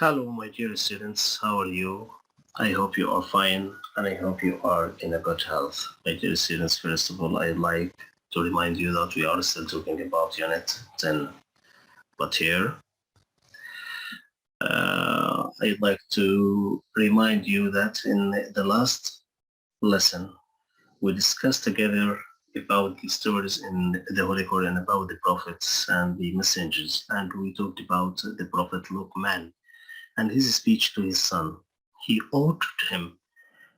Hello, my dear students. How are you? I hope you are fine and I hope you are in a good health. My dear students, first of all, I'd like to remind you that we are still talking about Unit 10. But here, I'd like to remind you that in the last lesson, we discussed together about the stories in the Holy Quran about the prophets and the messengers, and we talked about the prophet Luqman and his speech to his son. He ordered him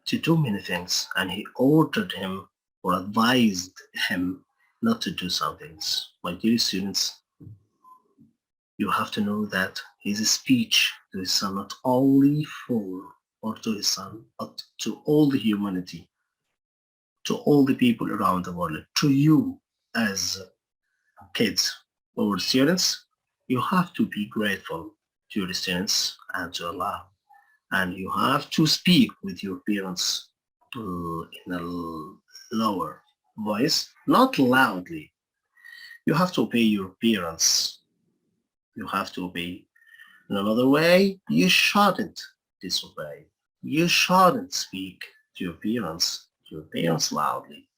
to do many things, and he ordered him or advised him not to do some things. My dear students, you have to know that his speech to his son, not only for or to his son, but to all the humanity, to all the people around the world, to you as kids or students, you have to be grateful to your students and to Allah. And you have to speak with your parents in a lower voice, not loudly. You have to obey your parents. You have to obey. In another way, you shouldn't disobey. You shouldn't speak to your parents loudly.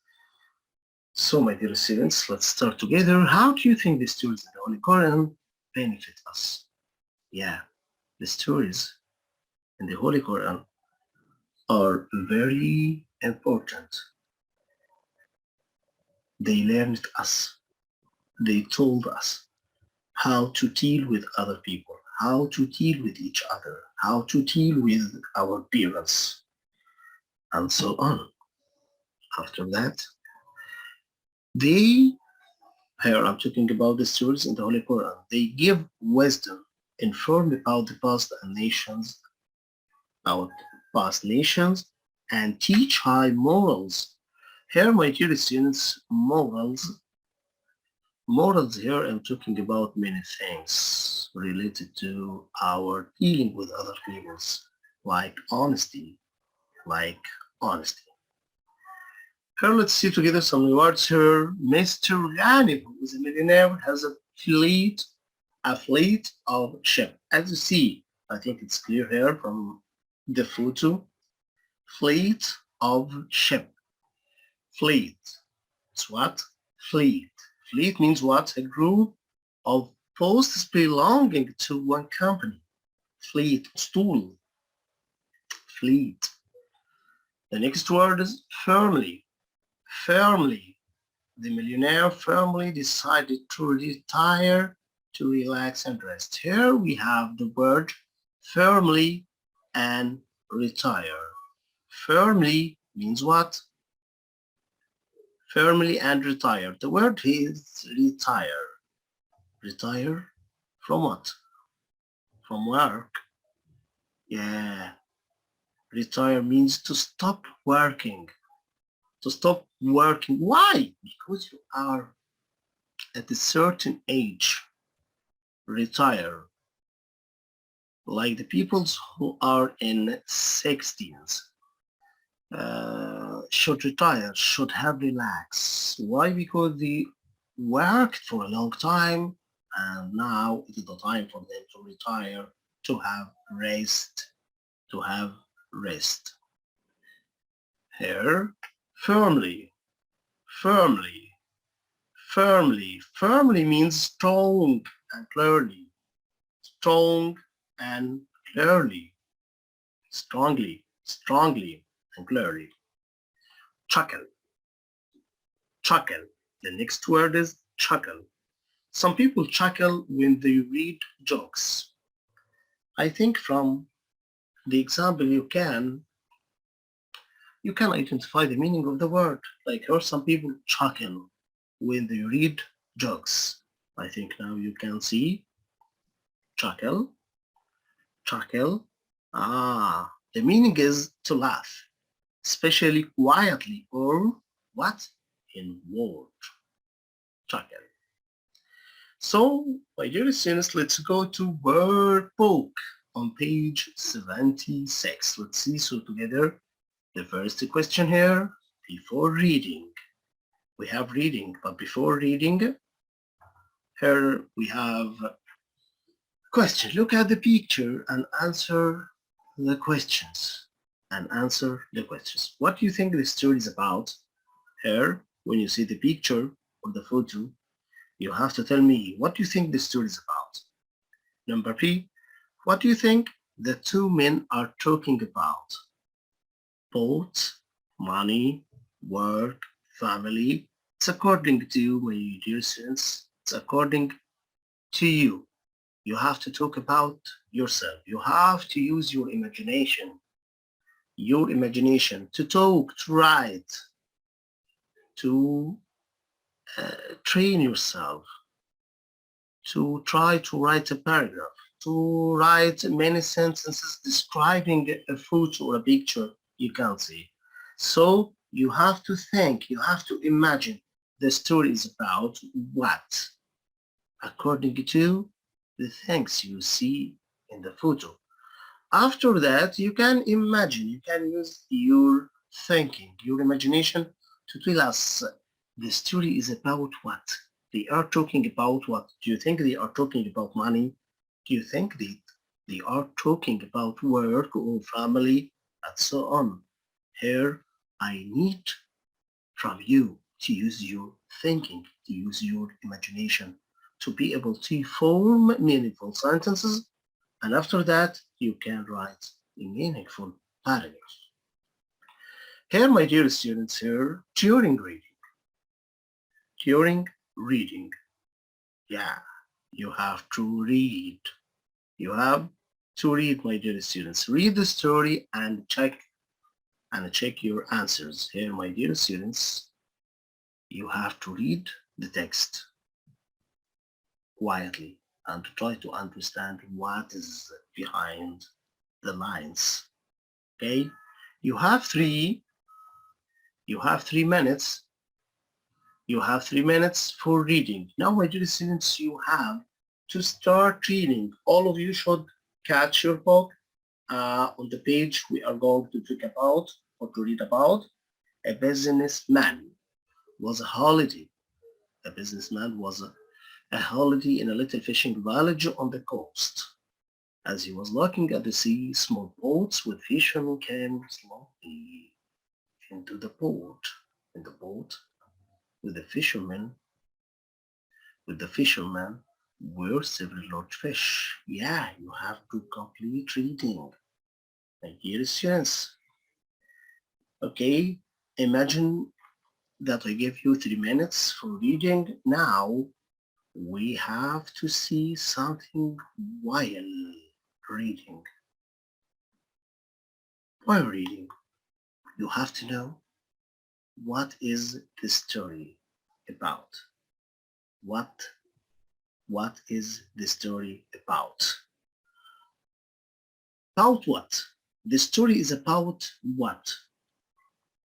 So, my dear students, let's start together. How do you think the stories in the Holy Quran benefit us? Yeah, the stories in the Holy Quran are very important. They learned us. They told us how to deal with other people, how to deal with each other, how to deal with our parents, and so on. After that, they, here I'm talking about the stories in the Holy Quran, they give wisdom, inform about the past and nations, about past nations, and teach high morals. Here, my dear students, morals here I'm talking about many things related to our dealing with other peoples, like honesty, like honesty. Here let's see together some words here. Mr. Ghanim, who is a millionaire, has a fleet of ship. As you see, I think it's clear here from the photo. Fleet of ship. Fleet. It's what? Fleet. Fleet means what? A group of posts belonging to one company. Fleet, stool, fleet. The next word is firmly. Firmly. The millionaire firmly decided to retire to relax and rest. Here we have the word firmly and retire. Firmly means what? Firmly and retire. The word is retire. Retire from what? From work. Yeah. Retire means to stop working. To stop working. Why? Because you are at a certain age. Retire. Like the peoples who are in 60s should retire, should have relax. Why? Because they worked for a long time and now it is the time for them to retire, to have rest, to have rest. Here, firmly, firmly, firmly. Firmly means strong and clearly. Strong and clearly. Strongly, strongly and clearly. Chuckle, chuckle. The next word is chuckle. Some people chuckle when they read jokes. I think from the example you can identify the meaning of the word. Like here some people chuckle when they read jokes. I think now you can see chuckle, chuckle. The meaning is to laugh, especially quietly or what? In word. Chuckle. So, my dear students, let's go to Workbook on page 76. Let's see so together the first question here. Before reading, we have reading, but before reading, here we have Question. Look at the picture and answer the questions. What do you think the story is about? Here, when you see the picture or the photo, you have to tell me what do you think the story is about. Number 3, what do you think the two men are talking about? Boat, money, work, family. It's according to you, my dear students. It's according to you. You have to talk about yourself. You have to use your imagination to talk, to write, to train yourself, to try to write a paragraph, to write many sentences describing a photo or a picture you can see. So you have to think, you have to imagine the story is about what? According to the things you see in the photo. After that, you can imagine, you can use your thinking, your imagination to tell us the story is about what? They are talking about what? Do you think they are talking about money? Do you think they are talking about work or family and so on? Here, I need from you to use your thinking, to use your imagination to be able to form meaningful sentences, and after that you can write a meaningful paragraph. Here, my dear students, here, during reading, yeah, you have to read. You have to read, my dear students. Read the story and check your answers. Here, my dear students, you have to read the text quietly and try to understand what is behind the lines. Okay? You have 3 minutes. You have 3 minutes for reading. Now, my dear students, you have to start reading. All of you should catch your book. On the page we are going to talk about or to read about. A businessman was a holiday. A businessman was a holiday in a little fishing village on the coast. As he was looking at the sea, small boats with fishermen came slowly into the port. In the boat, with the fishermen were several large fish. Yeah, you have to complete reading. My dear students, okay, imagine that I give you 3 minutes for reading. Now we have to see something while reading. While reading, you have to know what is the story about. What is the story about? About what? The story is about what?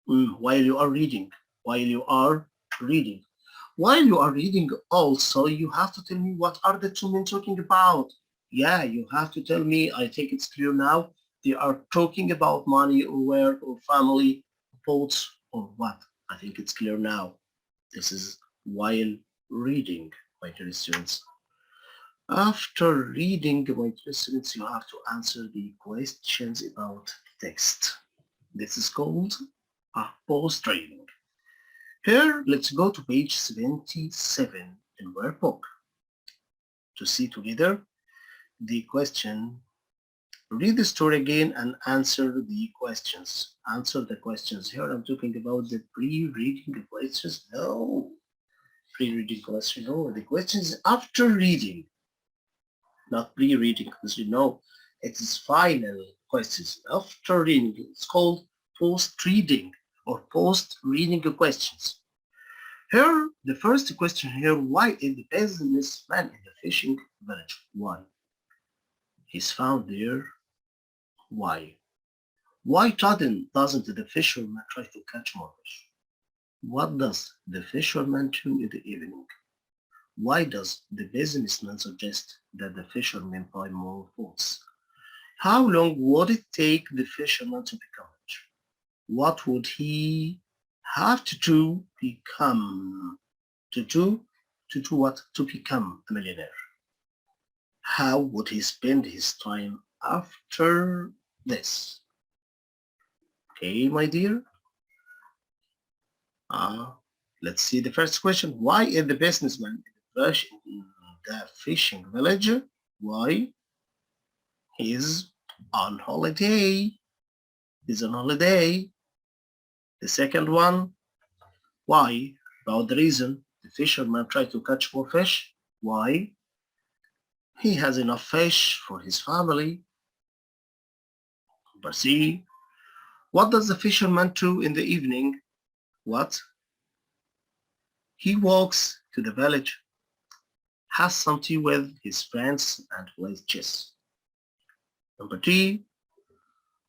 While you are reading. While you are reading also, you have to tell me what are the two men talking about. Yeah, you have to tell me. I think it's clear now. They are talking about money or work or family, boats or what. I think it's clear now. This is while reading, my dear students. After reading, my dear students, you have to answer the questions about text. This is called a post reading. Here, let's go to page 77 in Workbook to see together the question. Read the story again and answer the questions. Answer the questions. Here I'm talking about the pre-reading questions. No, pre-reading question. No, the questions after reading, not pre-reading, because you know it is final questions. After reading, it's called post-reading or post-reading questions. Here, the first question here, why is the businessman in the fishing village? Why? He's found there. Why? Why doesn't the fisherman try to catch more fish? What does the fisherman do in the evening? Why does the businessman suggest that the fisherman buy more boats? How long would it take the fisherman to become rich? What would he have to do become to do what? To become a millionaire. How would he spend his time after this? Okay, my dear. Let's see the first question. Why is the businessman in the fishing village? Why? He's on holiday. He's on holiday. The second one, why? About the reason the fisherman tried to catch more fish. Why? He has enough fish for his family. Number C, what does the fisherman do in the evening? What? He walks to the village, has some tea with his friends and plays chess. Number D,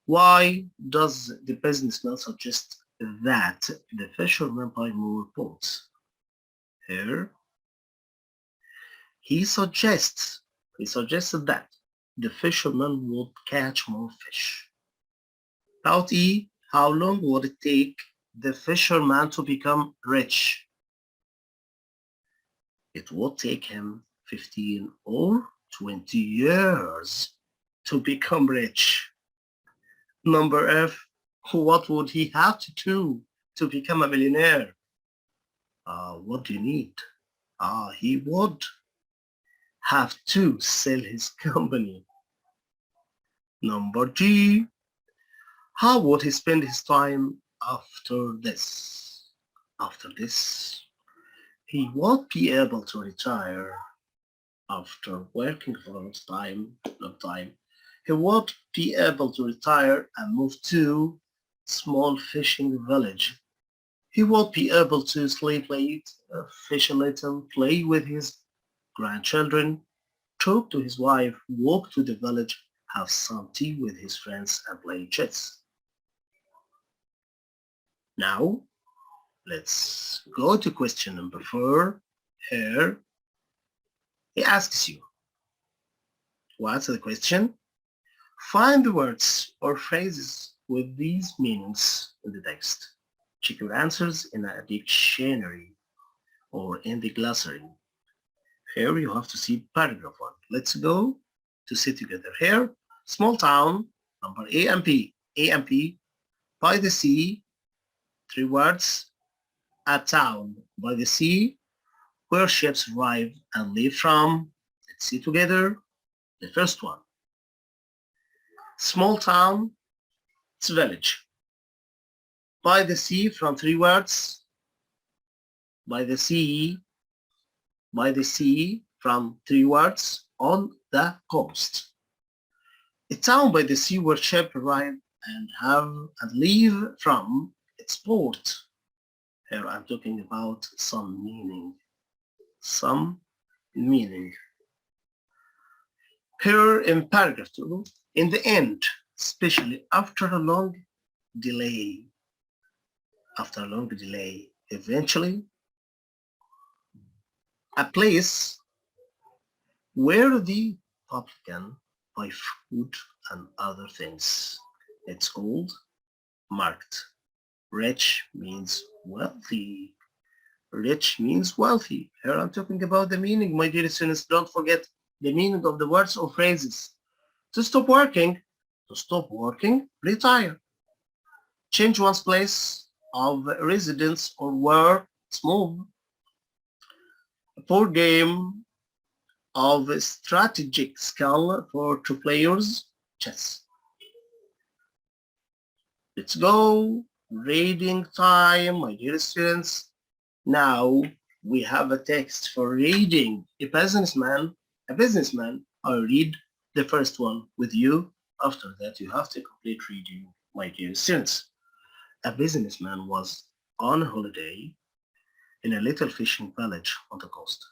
why does the businessman suggest that the fisherman buy more boats? Here, he suggested that the fisherman would catch more fish. About E, how long would it take the fisherman to become rich? It would take him 15 or 20 years to become rich. Number F, what would he have to do to become a millionaire? What do you need? He would have to sell his company. Number G, how would he spend his time after this? After this, he won't be able to retire after working for a long time. He won't be able to retire and move to small fishing village. He won't be able to sleep late, fish a little, play with his grandchildren, talk to his wife, walk to the village, have some tea with his friends and play chess. Now, let's go to question number 4. Here, he asks you, what's the question? Find the words or phrases with these meanings in the text. Check your answers in a dictionary or in the glossary. Here you have to see paragraph 1. Let's go to see together. Here, small town, number A and P. A and P, by the sea, 3 words. A town by the sea, where ships arrive and leave from. Let's see together. The first one. Small town, it's village. By the sea from 3 words. By the sea from 3 words, on the coast. A town by the sea where ships arrive and leave from its port. Here I'm talking about some meaning. Some meaning. Here in paragraph 2, in the end, especially after a long delay, eventually, a place where the public can buy food and other things. It's called market. Rich means wealthy. Rich means wealthy. Here I'm talking about the meaning, my dear students. Don't forget the meaning of the words or phrases. To stop working, retire. Change one's place of residence or work, move. A board game of strategic skill for 2 players, chess. Let's go. Reading time, my dear students. Now we have a text for reading. A businessman, I'll read the first one with you. After that, you have to complete reading, my dear students. A businessman was on holiday in a little fishing village on the coast.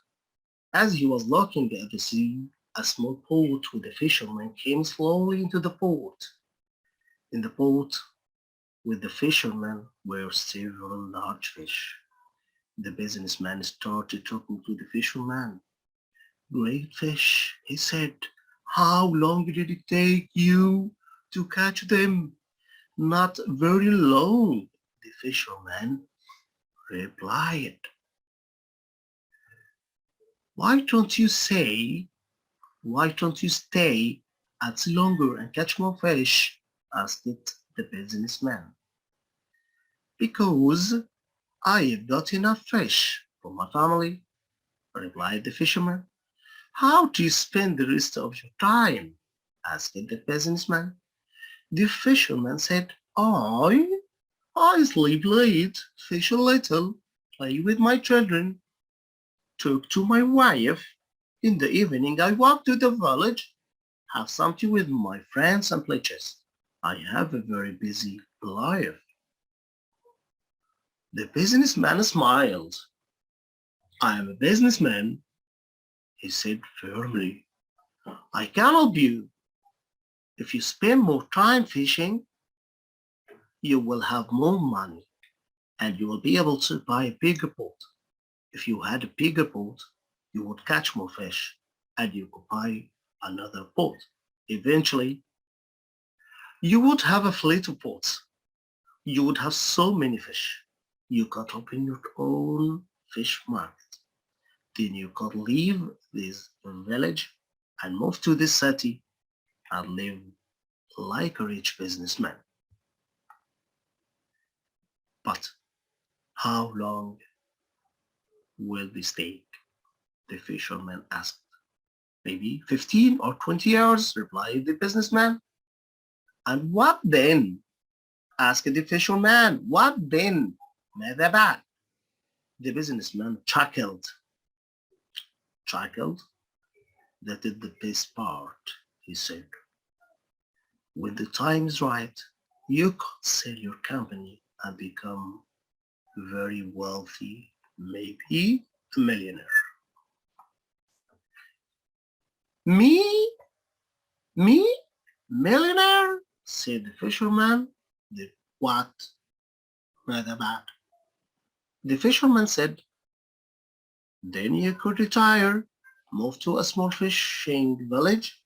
As he was looking at the sea, a small boat with a fisherman came slowly into the port. In the boat with the fisherman were several large fish. The businessman started talking to the fisherman. Great fish, he said. How long did it take you to catch them? Not very long, the fisherman replied. Why don't you say Why don't you stay at longer and catch more fish? Asked the businessman. Because I have got enough fish for my family, replied the fisherman. How do you spend the rest of your time? Asked the businessman. The fisherman said, I sleep late, fish a little, play with my children, talk to my wife. In the evening I walk to the village, have something with my friends and play chess. I have a very busy life. The businessman smiled. I am a businessman, he said firmly. I can help you. If you spend more time fishing, you will have more money and you will be able to buy a bigger boat. If you had a bigger boat, you would catch more fish and you could buy another boat. Eventually, you would have a fleet of boats. You would have so many fish. You could open your own fish market. Then you could leave this village and move to this city and live like a rich businessman. But how long will this take? The fisherman asked. Maybe 15 or 20 hours, replied the businessman. And what then? Asked the fisherman. What then? ماذا بعد? The businessman chuckled. Chuckled? That is the best part, he said. When the time is right, you could sell your company and become very wealthy, maybe a millionaire. Me? Me? Millionaire? Said the fisherman. The what? Rather bad. The fisherman said, then you could retire, move to a small fishing village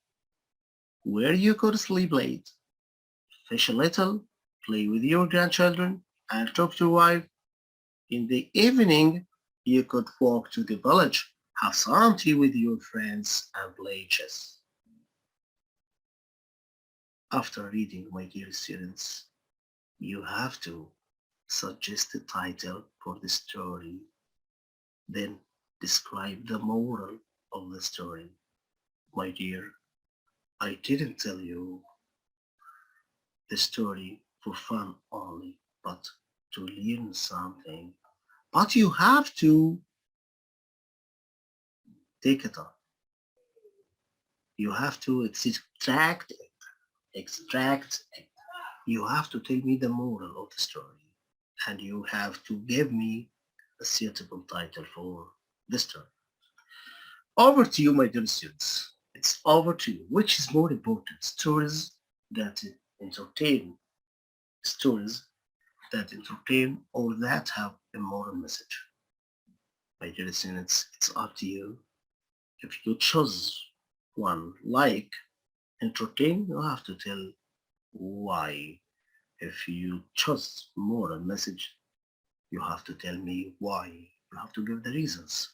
where you could sleep late, fish a little, play with your grandchildren, and talk to your wife. In the evening, you could walk to the village, have some tea with your friends, and play chess. After reading, my dear students, you have to suggest the title for the story, then describe the moral of the story. My dear, I didn't tell you the story for fun only, but to learn something. But you have to take it up. You have to extract it. Extract it. You have to tell me the moral of the story. And you have to give me a suitable title for the story. Over to you, my dear students. It's over to you. Which is more important? Stories that entertain, stories that entertain or that have a moral message? My dear students, it's up to you. If you choose one like entertain, you have to tell why. If you choose moral message, you have to tell me why. You have to give the reasons.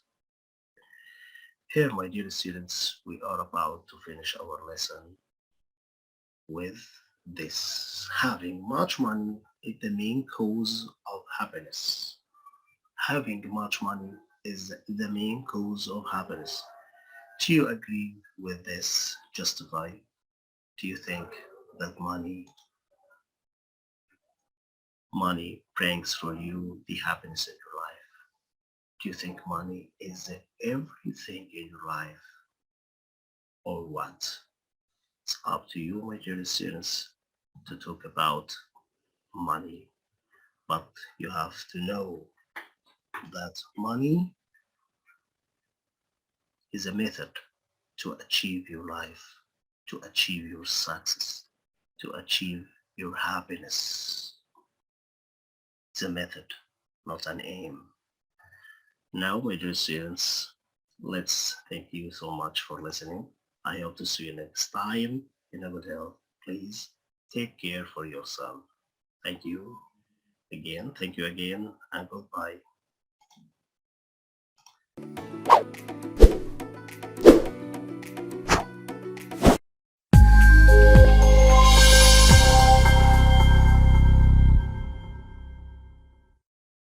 Here, my dear students, we are about to finish our lesson with this. Having much money is the main cause of happiness. Having much money is the main cause of happiness. Do you agree with this? Justify. Do you think that money brings for you the happiness in your life? Do you think money is everything in your life? Or what? It's up to you, my dear students, to talk about money. But you have to know that money is a method to achieve your life, to achieve your success, to achieve your happiness. It's a method, not an aim. Now, my dear students, let's thank you so much for listening. I hope to see you next time in a good health. Please take care for yourself. Thank you again, and goodbye.